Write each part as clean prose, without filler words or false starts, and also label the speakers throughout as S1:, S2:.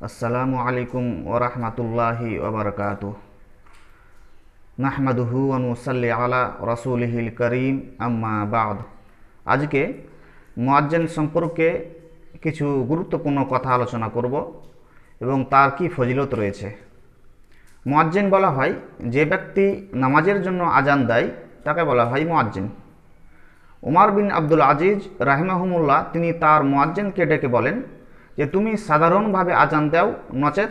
S1: আসসালামু আলাইকুম ওরহমতুল্লাহি ওবরকাতুহ। নাহমাদুহু ওয়া নুসাল্লি আলা রাসূলিহিল করিম, আম্মা বা'দ। আজকে মুয়াজ্জিন সম্পর্কে কিছু গুরুত্বপূর্ণ কথা আলোচনা করব এবং তার কি ফজিলত রয়েছে। মুয়াজ্জিন বলা হয় যে ব্যক্তি নামাজের জন্য আজান দেয় তাকে বলা হয় মুয়াজ্জিন। উমর বিন আব্দুল আজিজ রাহিমাহুমুল্লাহ তিনি তার মুয়াজ্জিনকে ডেকে বলেন যে তুমি সাধারণভাবে আজান দাও, নচেত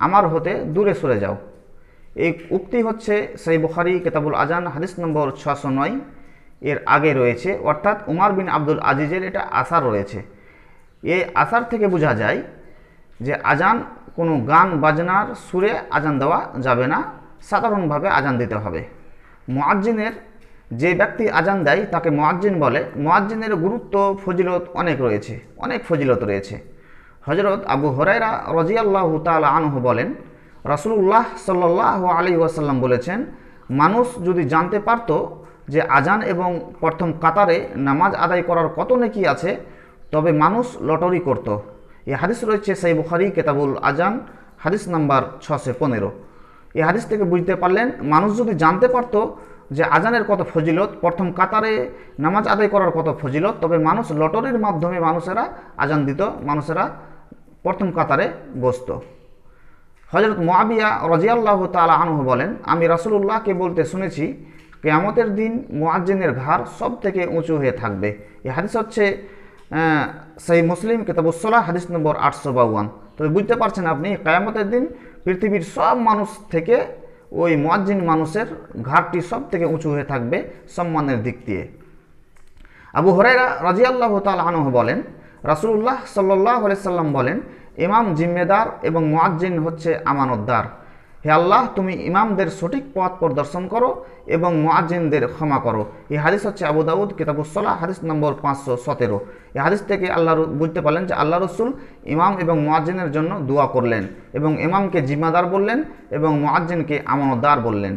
S1: আমার হতে দূরে সরে যাও। এই উক্তি হচ্ছে সহিহ বুখারী কিতাবুল আজান হাদিস নম্বর 609 এর আগে রয়েছে, অর্থাৎ উমর বিন আব্দুল আজিজের এটা আসার রয়েছে। এই আসার থেকে বোঝা যায় যে আজান কোনো গান বাজনার সুরে আজান দেওয়া যাবে না, সাধারণভাবে আজান দিতে হবে। মুয়াজ্জিনের যে ব্যক্তি আজান দেয় তাকে মুয়াজ্জিন বলে। মুয়াজ্জিনের গুরুত্ব ফজিলত অনেক ফজিলত রয়েছে। হযরত আবু হুরায়রা রাদিয়াল্লাহু তাআলা আনহু বলেন, রাসূলুল্লাহ সাল্লাল্লাহু আলাইহি ওয়াসাল্লাম বলেছেন, মানুষ যদি জানতে পারত যে আজান এবং প্রথম কাতারে নামাজ আদায় করার কত নেকি আছে, তবে মানুষ লটারি করত। এই হাদিস রয়েছে সহিহ বুখারী কিতাবুল আজান হাদিস নাম্বার 615। এই হাদিস থেকে বুঝতে পারলেন মানুষ যদি জানতে পারত যে আজানের কত ফজিলত, প্রথম কাতারে নামাজ আদায় করার কত ফজিলত, তবে মানুষ লটারির মাধ্যমে মানুষেরা আজান দিত, মানুষেরা প্রথম কাতারে বসত। হযরত মুআবিয়া রাদিয়াল্লাহু তাআলা আনহু বলেন, আমি রাসূলুল্লাহকে বলতে শুনেছি, কিয়ামতের দিন মুয়াজ্জিনের ঘাড় সব থেকে উঁচু হয়ে থাকবে। এই হাদিস হচ্ছে সহিহ মুসলিম কিতাবুস সালাহ হাদিস নম্বর 852। তবে বুঝতে পারছেন আপনি, কিয়ামতের দিন পৃথিবীর সব মানুষ থেকে ওই মুয়াজ্জিন মানুষের ঘাড়টি সব থেকে উঁচু হয়ে থাকবে সম্মানের দিক দিয়ে। আবু হুরায়রা রাদিয়াল্লাহু তাআলা আনহু বলেন, রাসূলুল্লাহ সাল্লাল্লাহু আলাইহি সাল্লাম বলেন, ইমাম জিম্মেদার এবং মুয়াজ্জিন হচ্ছে আমানতদার। হে আল্লাহ, তুমি ইমামদের সঠিক পথ প্রদর্শন করো এবং মুয়াজ্জিনদের ক্ষমা করো। এই হাদিস হচ্ছে আবু দাউদ কিতাবুস সালাহ হাদিস নম্বর 517। এই হাদিস থেকে বুঝতে পারলেন যে আল্লাহ রসুল ইমাম এবং মুয়াজ্জিনের জন্য দোয়া করলেন এবং ইমামকে জিম্মাদার বললেন এবং মুয়াজ্জিনকে আমানতদার বললেন।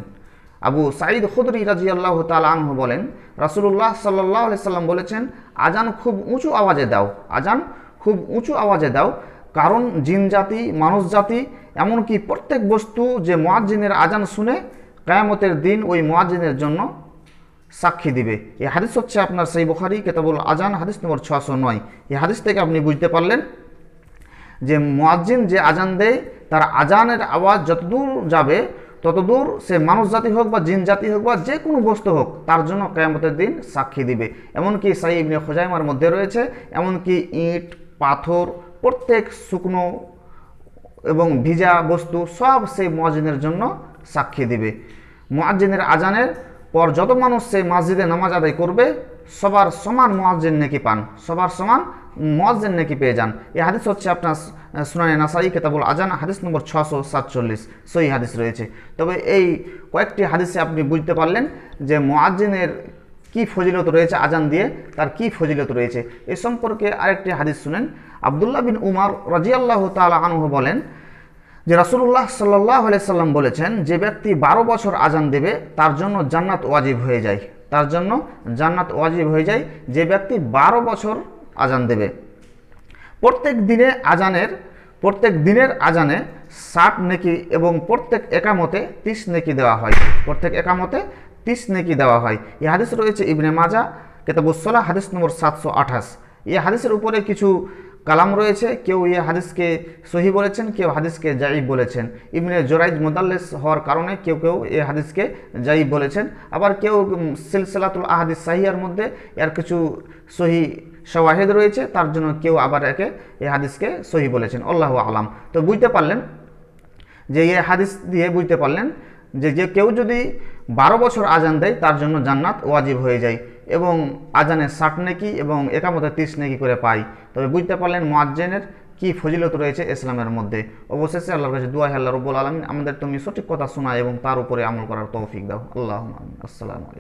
S1: আবু সাঈদ খুদরি রাদিয়াল্লাহু তাআলা আনহু বলেন, রাসূলুল্লাহ সাল্লাল্লাহু আলাইহি সাল্লাম বলেছেন, আজান খুব উঁচু আওয়াজে দাও, আজান খুব উঁচু আওয়াজে দাও, কারণ জিন জাতি, মানুষ জাতি, এমনকি প্রত্যেক বস্তু যে মুয়াজ্জিনের আজান শুনে কিয়ামতের দিন ওই মুয়াজ্জিনের জন্য সাক্ষী দিবে। এই হাদিস হচ্ছে আপনার সহিহ বুখারী কিতাবুল আজান হাদিস নম্বর 609। এই হাদিস থেকে আপনি বুঝতে পারলেন যে মুয়াজ্জিন যে আজান দেয় তার আজানের আওয়াজ যতদূর যাবে ততদূর সে মানুষ জাতি হোক বা জিন জাতি হোক বা যে কোনো বস্তু হোক তার জন্য কিয়ামতের দিন সাক্ষী দিবে। এমনকি সহিহ ইবনে খুজাইমার মধ্যে রয়েছে, এমনকি ইট পাথর প্রত্যেক শুকনো এবং ভিজা বস্তু সব সেই মুয়াজ্জিনের জন্য সাক্ষী দিবে। মুয়াজ্জিনের আজানের পর যত মানুষ সেই মসজিদে নামাজ আদায় করবে সবার সমান মুয়াজ্জিন নেকি পান, সবার সমান মুয়াজ্জিন নেকি পেয়ে যান। এই হাদিস হচ্ছে আপনার সুনানে নাসাই কিতাবুল আজান হাদিস নম্বর 647 সহিহ হাদিস রয়েছে। তবে এই কয়েকটি হাদিসে আপনি বুঝতে পারলেন যে মুয়াজ্জিনের কি ফজিলত রয়েছে, আজান দিয়ে তার কি ফজিলত রয়েছে। এ সম্পর্কে আরেকটি হাদিস শুনেন। আব্দুল্লাহ বিন উমর রাদিয়াল্লাহু তাআলা আনহু বলেন যে রাসূলুল্লাহ সাল্লাল্লাহু আলাইহি সাল্লাম বলেছেন, যে ব্যক্তি 12 বছর আজান দেবে তার জন্য জান্নাত ওয়াজিব হয়ে যায়, তার জন্য জান্নাত ওয়াজিব হয়ে যায় যে ব্যক্তি 12 বছর আজান দেবে। প্রত্যেক দিনের আজানে 60 নেকি এবং প্রত্যেক একামতে 30 নেকি দেওয়া হয়, প্রত্যেক একামতে 30 নেকি দেওয়া হয়। এই হাদিস রয়েছে ইবনে মাজাহ কিতাবুস সালাহ হাদিস নম্বর 728। এই হাদিসের উপরে কিছু কালাম রয়েছে, কেউ এই হাদিসকে সহিহ বলেছেন, কেউ হাদিসকে জাইফ বলেছেন। ইবনে জুরাইজ মুদাল্লিস হওয়ার কারণে কেউ এই হাদিসকে জাইফ বলেছেন, আবার কেউ সিলসিলাতুল আহাদিস সাহিহার মধ্যে এর কিছু সহিহ শাওয়াহিদ রয়েছে, তার জন্য কেউ আবার এই হাদিসকে সহিহ বলেছেন। আল্লাহু আলাম। তো বুঝতে পারলেন যে এই হাদিস দিয়ে বুঝতে পারলেন যে কেউ যদি 12 বছর আজান দেয় তার জন্য জান্নাত ওয়াজিব হয়ে যায় এবং আজানে 60 নেকি এবং একামতে 30 নেকি করে পায়। তবে বুঝতে পারলেন মুয়াজ্জিনের কি ফজিলত রয়েছে ইসলামের মধ্যে। অবশেষে আল্লাহর কাছে দোয়া, আল্লাহ রাব্বুল আলামিন আমাদের তুমি সঠিক কথা শোনা এবং তার উপরে আমল করার তৌফিক দাও। আল্লাহুম্মা আমিন। আসসালামু আলাইকুম।